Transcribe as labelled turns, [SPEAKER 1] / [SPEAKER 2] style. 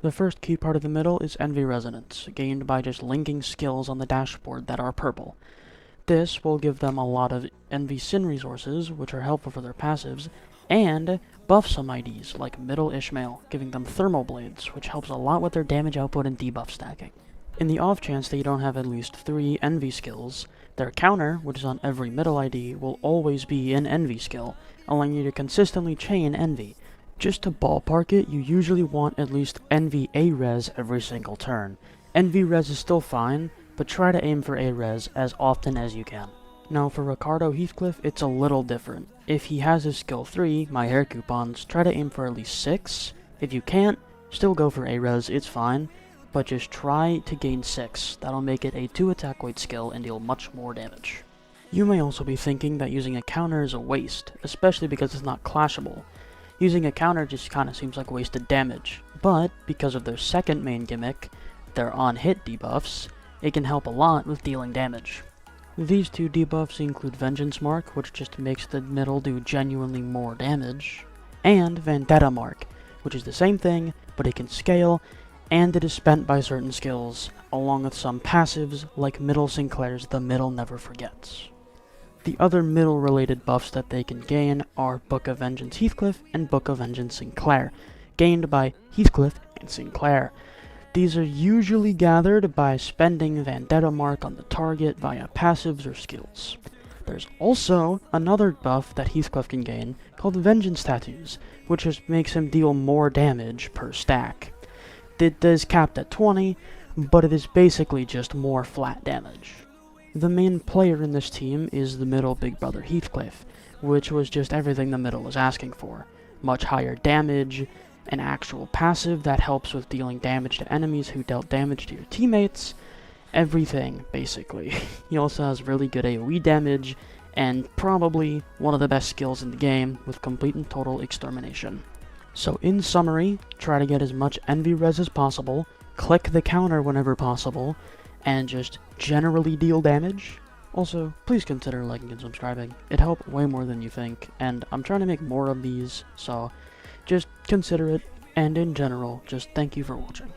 [SPEAKER 1] The first key part of the middle is Envy Resonance, gained by just linking skills on the dashboard that are purple. This will give them a lot of Envy Sin resources, which are helpful for their passives, and buff some IDs, like Middle Ishmael, giving them Thermal Blades, which helps a lot with their damage output and debuff stacking. In the off chance that you don't have at least 3 Envy skills, their counter, which is on every middle ID, will always be an Envy skill, allowing you to consistently chain Envy. Just to ballpark it, you usually want at least Envy A-Res every single turn. Envy Res is still fine, but try to aim for A-Res as often as you can. Now for Ricardo Heathcliff, it's a little different. If he has his skill 3, My Hair Coupons, try to aim for at least 6. If you can't, still go for A-Res, it's fine, but just try to gain 6. That'll make it a 2 attack weight skill and deal much more damage. You may also be thinking that using a counter is a waste, especially because it's not clashable. Using a counter just kinda seems like wasted damage, but because of their second main gimmick, their on-hit debuffs, it can help a lot with dealing damage. These 2 debuffs include Vengeance Mark, which just makes the middle do genuinely more damage, and Vendetta Mark, which is the same thing, but it can scale, and it is spent by certain skills, along with some passives like Middle Sinclair's The Middle Never Forgets. The other middle related buffs that they can gain are Book of Vengeance Heathcliff and Book of Vengeance Sinclair, gained by Heathcliff and Sinclair. These are usually gathered by spending Vendetta Mark on the target via passives or skills. There's also another buff that Heathcliff can gain called Vengeance Tattoos, which just makes him deal more damage per stack. It is capped at 20, but it is basically just more flat damage. The main player in this team is the middle big brother Heathcliff, which was just everything the middle was asking for. Much higher damage, an actual passive that helps with dealing damage to enemies who dealt damage to your teammates, everything, basically. He also has really good AoE damage, and probably one of the best skills in the game with complete and total extermination. So in summary, try to get as much Envy Res as possible, click the counter whenever possible, and just generally deal damage. Also, please consider liking and subscribing. It helped way more than you think, and I'm trying to make more of these, so just consider it, and in general, just thank you for watching.